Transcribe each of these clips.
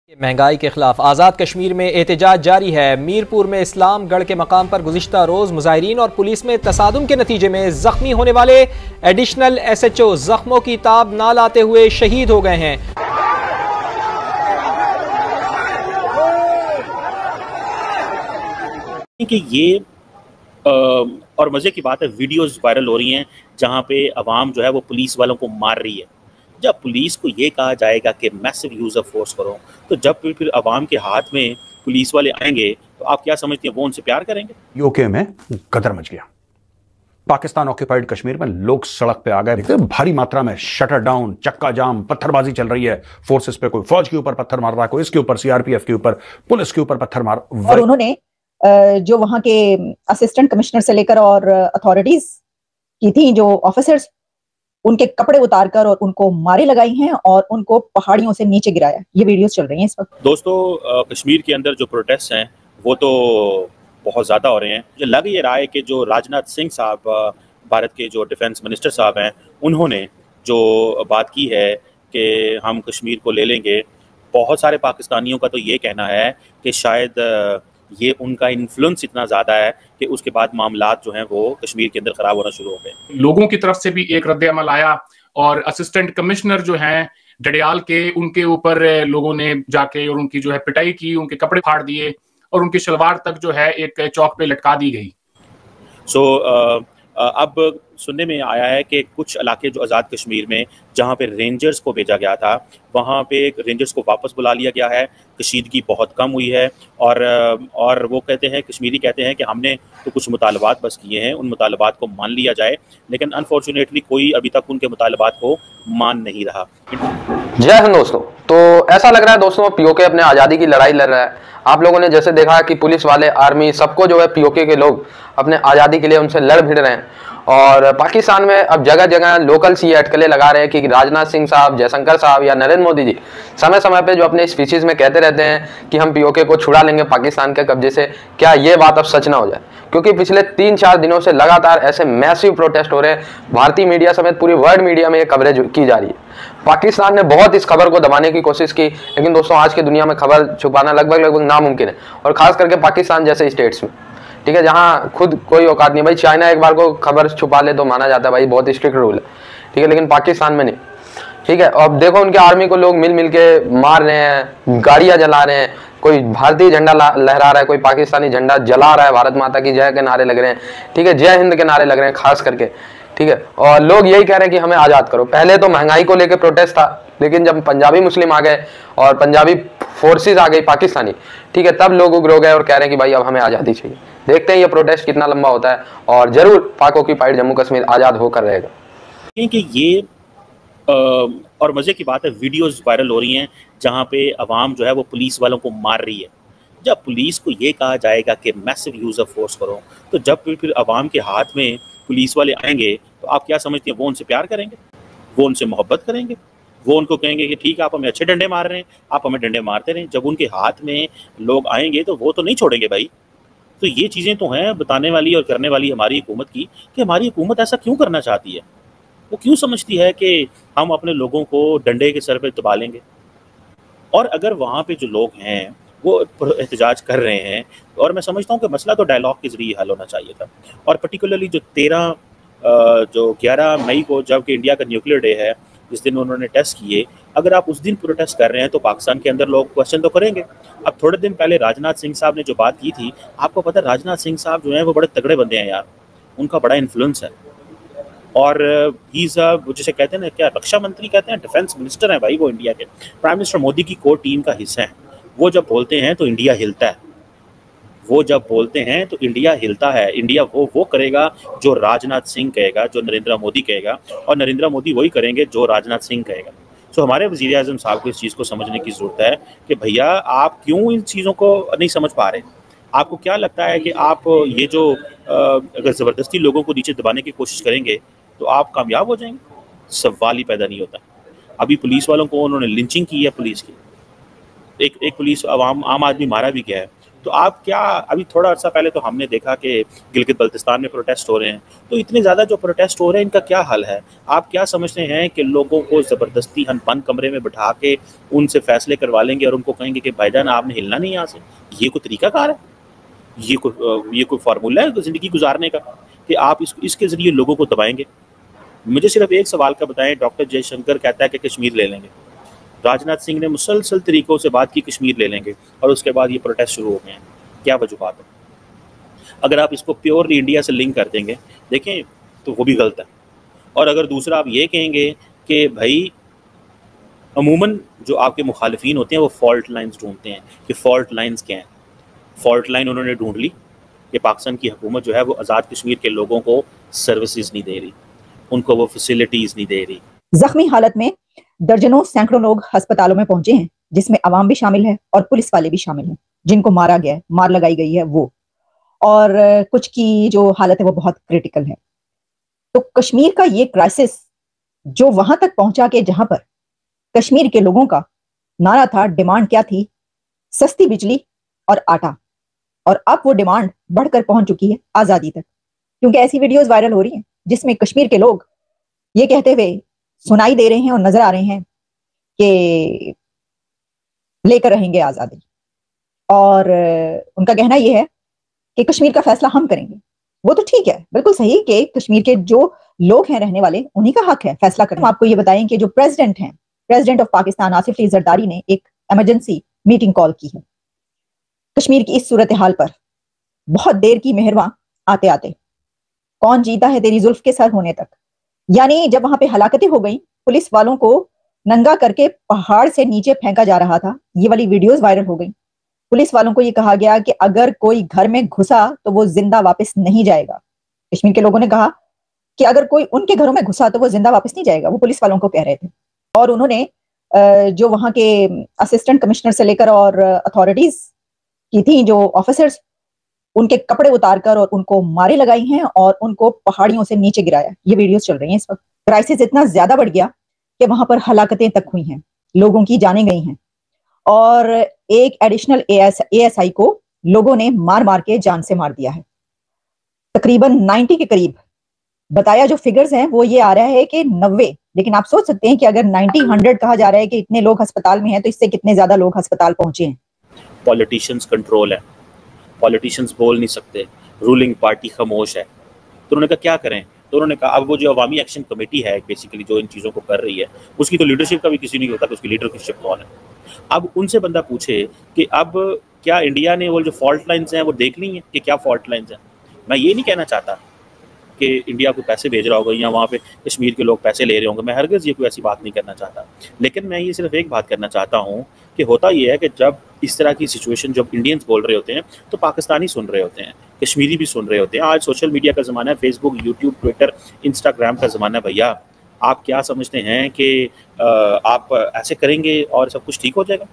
महंगाई के खिलाफ आज़ाद कश्मीर में एहतजाज जारी है। मीरपुर में इस्लाम गढ़ के मकाम पर गुज़िश्ता रोज़ मुजाहिरीन और पुलिस में तसादुम के नतीजे में जख्मी होने वाले एडिशनल SHO जख्मों की ताब ना लाते हुए शहीद हो गए हैं। कि ये और मज़े की बात है, वीडियोस वायरल हो रही हैं जहां पे अवाम जो है वो पुलिस वालों को मार रही है। जब पुलिस को ये कहा जाएगा कि मैसिव यूज़ ऑफ फोर्स करो, तो जब फिर अवाम के हाथ में पुलिस वाले आएंगे तो आप क्या समझते हैं वो उनसे प्यार करेंगे? यूके में गदर मच गया। पाकिस्तान ऑक्यूपाइड कश्मीर में लोग सड़क पे आ गए, भारी मात्रा में शटर डाउन, चक्का जाम, पत्थरबाजी चल रही है। फोर्सेस पे कोई फौज के ऊपर पत्थर मार रहा है, कोई इसके ऊपर, CRPF के ऊपर, पुलिस के ऊपर पत्थर मार। और उन्होंने जो वहां के असिस्टेंट कमिश्नर से लेकर और अथॉरिटीज की थी, जो ऑफिसर्स, उनके कपड़े उतारकर और उनको मारे लगाई हैं और उनको पहाड़ियों से नीचे गिराया। ये वीडियोस चल रही हैं इस वक्त। दोस्तों, कश्मीर के अंदर जो प्रोटेस्ट हैं वो तो बहुत ज़्यादा हो रहे हैं। मुझे लग ये रहा है कि जो राजनाथ सिंह साहब, भारत के जो डिफेंस मिनिस्टर साहब हैं, उन्होंने जो बात की है कि हम कश्मीर को ले लेंगे, बहुत सारे पाकिस्तानियों का तो ये कहना है कि शायद ये उनका इन्फ्लुएंस इतना ज़्यादा है कि उसके बाद मामलात जो हैं वो कश्मीर के अंदर ख़राब होना शुरू हो गए। लोगों की तरफ से भी एक रद्द-ए-अमल आया और असिस्टेंट कमिश्नर जो हैं डडियाल के, उनके ऊपर लोगों ने जाके और उनकी जो है पिटाई की, उनके कपड़े फाड़ दिए और उनकी शलवार तक जो है एक चौक पे लटका दी गई। अब सुनने में आया है कि कुछ इलाके जो आज़ाद कश्मीर में जहाँ पे रेंजर्स को भेजा गया था, वहाँ पे रेंजर्स को वापस बुला लिया गया है। कशीदगी बहुत कम हुई है और वो कहते हैं, कश्मीरी कहते हैं कि हमने तो कुछ मुतालबात बस किए हैं, उन मुतालबात को मान लिया जाए, लेकिन अनफॉर्चुनेटली कोई अभी तक उनके मुतालबात को मान नहीं रहा। जय हिंद दोस्तों। तो ऐसा लग रहा है दोस्तों, POK अपने आज़ादी की लड़ाई लड़ रहा है। आप लोगों ने जैसे देखा कि पुलिस वाले, आर्मी, सबको जो है POK के लोग अपने आज़ादी के लिए उनसे लड़ भिड़ रहे हैं। और पाकिस्तान में अब जगह जगह लोकल सी अटकलें लगा रहे हैं कि राजनाथ सिंह साहब, जयशंकर साहब या नरेंद्र मोदी जी समय समय पे जो अपने स्पीचेस में कहते रहते हैं कि हम POK को छुड़ा लेंगे पाकिस्तान के कब्जे से। क्या ये बात अब सच ना हो जाए? क्योंकि पिछले 3-4 दिनों से लगातार ऐसे मैसिव प्रोटेस्ट हो रहे हैं। भारतीय मीडिया समेत पूरी वर्ल्ड मीडिया में ये कवरेज की जा रही है। पाकिस्तान ने बहुत इस खबर को दबाने की कोशिश की, लेकिन दोस्तों आज की दुनिया में खबर छुपाना लगभग नामुमकिन है, और खास करके पाकिस्तान जैसे स्टेट्स में, ठीक है, जहां खुद कोई औकात नहीं। भाई चाइना एक बार को खबर छुपा ले तो माना जाता है, भाई बहुत स्ट्रिक्ट रूल है, ठीक है, लेकिन पाकिस्तान में नहीं, ठीक है। अब देखो उनके आर्मी को लोग मिल के मार रहे हैं, गाड़ियां जला रहे हैं, कोई भारतीय झंडा लहरा रहा है, कोई पाकिस्तानी झंडा जला रहा है, भारत माता की जय के नारे लग रहे हैं, ठीक है, जय हिंद के नारे लग रहे हैं खास करके, ठीक है। और लोग यही कह रहे हैं कि हमें आज़ाद करो। पहले तो महंगाई को लेकर प्रोटेस्ट था, लेकिन जब पंजाबी मुस्लिम आ गए और पंजाबी फोर्सेस आ गई पाकिस्तानी, ठीक है, तब लोग उग्र हो गए और कह रहे हैं कि भाई अब हमें आज़ादी चाहिए। देखते हैं ये प्रोटेस्ट कितना लंबा होता है, और जरूर पाक ऑक्यूपाइड जम्मू कश्मीर आज़ाद होकर रहेगा। कि ये और मज़े की बात है, वीडियोस वायरल हो रही हैं जहाँ पे अवाम जो है वो पुलिस वालों को मार रही है। जब पुलिस को ये कहा जाएगा कि मैसिव यूज़ ऑफ फोर्स करो, तो जब फिर अवाम के हाथ में पुलिस वाले आएंगे तो आप क्या समझते हैं वो उनसे प्यार करेंगे, वो उनसे मोहब्बत करेंगे, वो उनको कहेंगे कि ठीक है आप हमें अच्छे डंडे मार रहे हैं, आप हमें डंडे मारते रहें। जब उनके हाथ में लोग आएंगे तो वो तो नहीं छोड़ेंगे भाई। तो ये चीज़ें तो हैं बताने वाली और करने वाली हमारी हुकूमत की, कि हमारी हुकूमत ऐसा क्यों करना चाहती है। वो क्यों समझती है कि हम अपने लोगों को डंडे के सर पे दबा लेंगे। और अगर वहाँ पे जो लोग हैं वो एहतजाज कर रहे हैं, और मैं समझता हूँ कि मसला तो डायलॉग के ज़रिए हल होना चाहिए था। और पर्टिकुलरली जो 11 मई को जबकि इंडिया का न्यूक्लियर डे है, जिस दिन उन्होंने टेस्ट किए, अगर आप उस दिन प्रोटेस्ट कर रहे हैं तो पाकिस्तान के अंदर लोग क्वेश्चन तो करेंगे। अब थोड़े दिन पहले राजनाथ सिंह साहब ने जो बात की थी, आपको पता है राजनाथ सिंह साहब जो हैं वो बड़े तगड़े बंदे हैं यार, उनका बड़ा इन्फ्लुएंस है। और जिसे कहते हैं ना, क्या रक्षा मंत्री कहते हैं, डिफेंस मिनिस्टर है भाई वो इंडिया के। प्राइम मिनिस्टर मोदी की कोर टीम का हिस्सा है। वो जब बोलते हैं तो इंडिया हिलता है, वो जब बोलते हैं तो इंडिया हिलता है। इंडिया वो करेगा जो राजनाथ सिंह कहेगा, जो नरेंद्र मोदी कहेगा, और नरेंद्र मोदी वही करेंगे जो राजनाथ सिंह कहेगा। तो हमारे वज़ीर-ए-आज़म साहब को इस चीज़ को समझने की ज़रूरत है कि भैया आप क्यों इन चीज़ों को नहीं समझ पा रहे। आपको क्या लगता है कि आप ये जो अगर ज़बरदस्ती लोगों को नीचे दबाने की कोशिश करेंगे तो आप कामयाब हो जाएंगे? सवाल ही पैदा नहीं होता। अभी पुलिस वालों को उन्होंने लिंचिंग की है, पुलिस की एक पुलिस आम आदमी मारा भी गया है। तो आप क्या, अभी थोड़ा अर्सा पहले तो हमने देखा कि गिलगित बल्तिस्तान में प्रोटेस्ट हो रहे हैं, तो इतने ज़्यादा जो प्रोटेस्ट हो रहे हैं इनका क्या हल है? आप क्या समझते हैं कि लोगों को ज़बरदस्ती हम बंद कमरे में बिठा के उनसे फैसले करवा लेंगे और उनको कहेंगे कि भाईजान आपने हिलना नहीं यहाँ से? ये कोई तरीकाकार है? ये कोई फार्मूला है ज़िंदगी गुजारने का कि आप इसके ज़रिए लोगों को दबाएंगे? मुझे सिर्फ एक सवाल का बताएं, डॉक्टर जयशंकर कहता है कि कश्मीर ले लेंगे, राजनाथ सिंह ने मुसलसल तरीकों से बात की कश्मीर ले लेंगे, और उसके बाद ये प्रोटेस्ट शुरू हो गए हैं। क्या वजूहात है? अगर आप इसको प्योरली इंडिया से लिंक कर देंगे देखें तो वो भी गलत है। और अगर दूसरा आप ये कहेंगे कि भाई अमूमन जो आपके मुखालिफिन होते हैं वो फॉल्ट लाइन्स ढूंढते हैं, कि फॉल्ट लाइन्स क्या हैं? फॉल्ट लाइन उन्होंने ढूंढ ली कि पाकिस्तान की हुकूमत जो है वो आज़ाद कश्मीर के लोगों को सर्विसेज नहीं दे रही, उनको वो फैसिलिटीज़ नहीं दे रही। जख्मी हालत में दर्जनों सैकड़ों लोग अस्पतालों में पहुंचे हैं, जिसमें अवाम भी शामिल है और पुलिस वाले भी शामिल हैं, जिनको मारा गया है, मार लगाई गई है वो, और कुछ की जो हालत है वो बहुत क्रिटिकल है। तो कश्मीर का ये क्राइसिस जो वहां तक पहुंचा के जहां पर कश्मीर के लोगों का नारा था, डिमांड क्या थी? सस्ती बिजली और आटा। और अब वो डिमांड बढ़कर पहुंच चुकी है आजादी तक, क्योंकि ऐसी वीडियोस वायरल हो रही हैं जिसमें कश्मीर के लोग ये कहते हुए सुनाई दे रहे हैं और नजर आ रहे हैं कि लेकर रहेंगे आजादी। और उनका कहना यह है कि कश्मीर का फैसला हम करेंगे। वो तो ठीक है, बिल्कुल सही कि कश्मीर के जो लोग हैं रहने वाले, उन्हीं का हक है फैसला करना। हम आपको ये बताएं कि जो प्रेसिडेंट हैं, प्रेसिडेंट ऑफ पाकिस्तान आसिफ अली जरदारी ने एक इमरजेंसी मीटिंग कॉल की है कश्मीर की इस सूरत हाल पर। बहुत देर की मेहरबान आते आते कौन जीता है तेरी जुल्फ के सर होने तक। यानी जब वहां पे हलाकतें हो गई, पुलिस वालों को नंगा करके पहाड़ से नीचे फेंका जा रहा था, ये वाली वीडियोस वायरल हो गई। पुलिस वालों को ये कहा गया कि अगर कोई घर में घुसा तो वो जिंदा वापस नहीं जाएगा। कश्मीर के लोगों ने कहा कि अगर कोई उनके घरों में घुसा तो वो जिंदा वापस नहीं जाएगा, वो पुलिस वालों को कह रहे थे। और उन्होंने जो वहां के असिस्टेंट कमिश्नर से लेकर और अथॉरिटीज की थी, जो ऑफिसर्स, उनके कपड़े उतारकर और उनको मारे लगाई हैं और उनको पहाड़ियों से नीचे गिराया। ये वीडियोस चल रही हैं इस वक्त। क्राइसिस इतना ज्यादा बढ़ गया कि वहां पर हलाकतें तक हुई हैं, लोगों की जानें गई हैं, और एक एडिशनल एएसआई को लोगों ने मार मार के जान से मार दिया है। तकरीबन 90 के करीब बताया जो फिगर्स हैं वो ये आ रहा है कि 90, लेकिन आप सोच सकते हैं कि अगर 90-100 कहा जा रहा है कि इतने लोग अस्पताल में हैं, तो इससे कितने ज्यादा लोग अस्पताल पहुंचे हैं। पॉलिटिशियंस कंट्रोल है, पॉलिटिशियंस बोल नहीं सकते, रूलिंग पार्टी खामोश है। तो उन्होंने कहा क्या करें? तो उन्होंने कहा अब वो जो अवामी एक्शन कमेटी है बेसिकली जो इन चीज़ों को कर रही है, उसकी तो लीडरशिप का भी किसी नहीं होता कि उसकी लीडरशिप कौन है। अब उनसे बंदा पूछे कि अब क्या इंडिया ने वो जो फॉल्ट लाइन्स हैं वो देख ली हैं कि क्या फॉल्ट लाइन्स हैं? मैं ये नहीं कहना चाहता कि इंडिया को पैसे भेज रहा होगा या वहाँ पे कश्मीर के लोग पैसे ले रहे होंगे, मैं हरगिज़ ये कोई ऐसी बात नहीं करना चाहता। लेकिन मैं ये सिर्फ एक बात करना चाहता हूँ कि होता ये है कि जब इस तरह की सिचुएशन जब इंडियंस बोल रहे होते हैं तो पाकिस्तानी सुन रहे होते हैं, कश्मीरी भी सुन रहे होते हैं। आज सोशल मीडिया का ज़माना है, फेसबुक, यूट्यूब, ट्विटर, इंस्टाग्राम का ज़माना है। भैया आप क्या समझते हैं कि आप ऐसे करेंगे और सब कुछ ठीक हो जाएगा?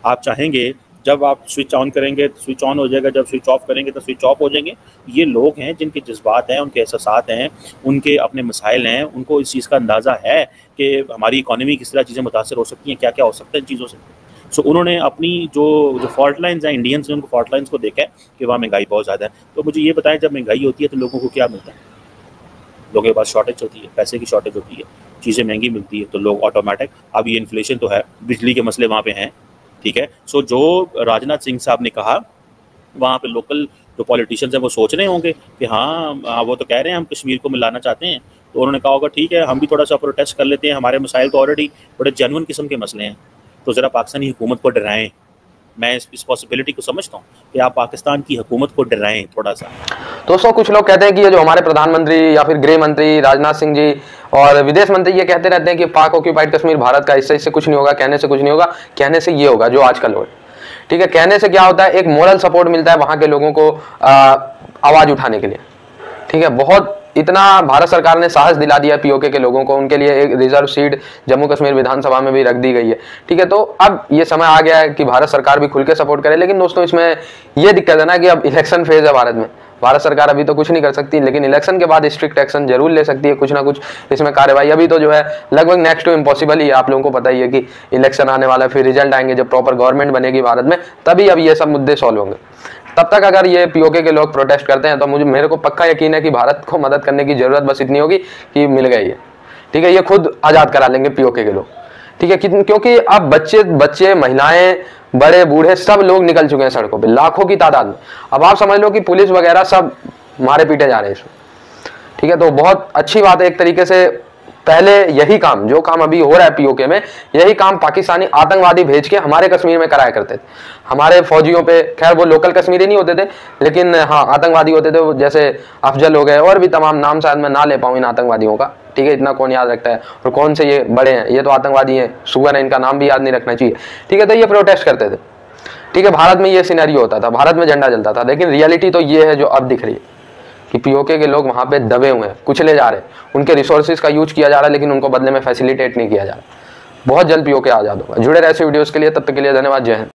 आप चाहेंगे जब आप स्विच ऑन करेंगे तो स्विच ऑन हो जाएगा, जब स्विच ऑफ करेंगे तो स्विच ऑफ हो जाएंगे? ये लोग हैं जिनके जज्बात हैं, उनके एहसासात हैं, उनके अपने मसाइल हैं, उनको इस चीज़ का अंदाज़ा है कि हमारी इकॉनमी किस तरह चीज़ें मुतासर हो सकती हैं, क्या क्या हो सकता है इन चीज़ों से। सो उन्होंने अपनी जो फॉल्ट लाइन्स हैं, इंडियंस ने उनको फॉल्ट लाइन्स को देखा है कि वहाँ महंगाई बहुत ज़्यादा है। तो मुझे ये बताएं, जब महंगाई होती है तो लोगों को क्या मिलता है? लोगों के पास शॉर्टेज होती है, पैसे की शॉर्टेज होती है, चीज़ें महंगी मिलती है, तो लोग ऑटोमेटिक, अब ये इन्फ्लेशन तो है, बिजली के मसले वहाँ पे हैं, ठीक है। सो जो राजनाथ सिंह साहब ने कहा, वहाँ पे लोकल जो पॉलिटिशियंस हैं वो सोच रहे होंगे कि हाँ वो तो कह रहे हैं हम कश्मीर को मिलाना चाहते हैं, तो उन्होंने कहा होगा ठीक है हम भी थोड़ा सा प्रोटेस्ट कर लेते हैं, हमारे मसाइल तो ऑलरेडी बड़े जेन्युइन किस्म के मसले हैं, तो ज़रा पाकिस्तानी हुकूमत को डराएं। मैं इस पॉसिबिलिटी को समझता हूँ कि आप पाकिस्तान की हुकूमत को डराएं थोड़ा सा। दोस्तों कुछ लोग कहते हैं कि ये जो हमारे प्रधानमंत्री या फिर गृह मंत्री राजनाथ सिंह जी और विदेश मंत्री ये कहते रहते हैं कि पाक ऑक्यूपाइड कश्मीर भारत का, इससे कुछ नहीं होगा, कहने से कुछ नहीं होगा, कहने से ये होगा जो आजकल हो। ठीक है, कहने से क्या होता है, एक मोरल सपोर्ट मिलता है वहां के लोगों को आवाज उठाने के लिए। ठीक है, बहुत इतना भारत सरकार ने साहस दिला दिया पीओके के लोगों को, उनके लिए एक रिजर्व सीट जम्मू कश्मीर विधानसभा में भी रख दी गई है। ठीक है, तो अब ये समय आ गया है कि भारत सरकार भी खुल के सपोर्ट करे। लेकिन दोस्तों इसमें ये दिक्कत है ना कि अब इलेक्शन फेज है भारत में, भारत सरकार अभी तो कुछ नहीं कर सकती, लेकिन इलेक्शन के बाद स्ट्रिक्ट एक्शन जरूर ले सकती है, कुछ ना कुछ इसमें कार्रवाई। अभी तो जो है लगभग नेक्स्ट टू इम्पॉसिबल ही है, आप लोगों को पता ही है कि इलेक्शन आने वाला है, फिर रिजल्ट आएंगे, जब प्रॉपर गवर्नमेंट बनेगी भारत में तभी अब ये सब मुद्दे सॉल्व होंगे। तब तक अगर ये पीओके के लोग प्रोटेस्ट करते हैं तो मेरे को पक्का यकीन है कि भारत को मदद करने की जरूरत बस इतनी होगी कि मिल गई है, ठीक है, ये खुद आजाद करा लेंगे पीओके के लोग, ठीक है। क्योंकि अब बच्चे महिलाएं बड़े बूढ़े सब लोग निकल चुके हैं सड़कों पे लाखों की तादाद में। अब आप समझ लो कि पुलिस वगैरह सब मारे पीटे जा रहे हैं इसमें, ठीक है। तो बहुत अच्छी बात है एक तरीके से। पहले यही काम, जो काम अभी हो रहा है पीओके में, यही काम पाकिस्तानी आतंकवादी भेज के हमारे कश्मीर में कराया करते थे। हमारे फौजियों पे, खैर वो लोकल कश्मीरी नहीं होते थे, लेकिन हाँ आतंकवादी होते थे, जैसे अफजल हो गए और भी तमाम नाम शायद मैं ना ले पाऊँ इन आतंकवादियों का, ठीक है, इतना कौन याद रखता है, और कौन से ये बड़े हैं, ये तो आतंकवादी हैं, शुगर है, इनका नाम भी याद नहीं रखना चाहिए, ठीक है। तो ये प्रोटेस्ट करते थे, ठीक है। भारत में ये सिनेरियो होता था, भारत में झंडा जलता था, लेकिन रियलिटी तो ये है जो अब दिख रही है कि पीओके के लोग वहां पे दबे हुए हैं, कुचले जा रहे हैं, उनके रिसोर्सेज का यूज किया जा रहा है, लेकिन उनको बदले में फैसिलिटेट नहीं किया जा रहा। बहुत जल्द पीओके आजाद होगा। जुड़े रहे ऐसे वीडियोस के लिए, तब तक के लिए धन्यवाद, जय हिंद।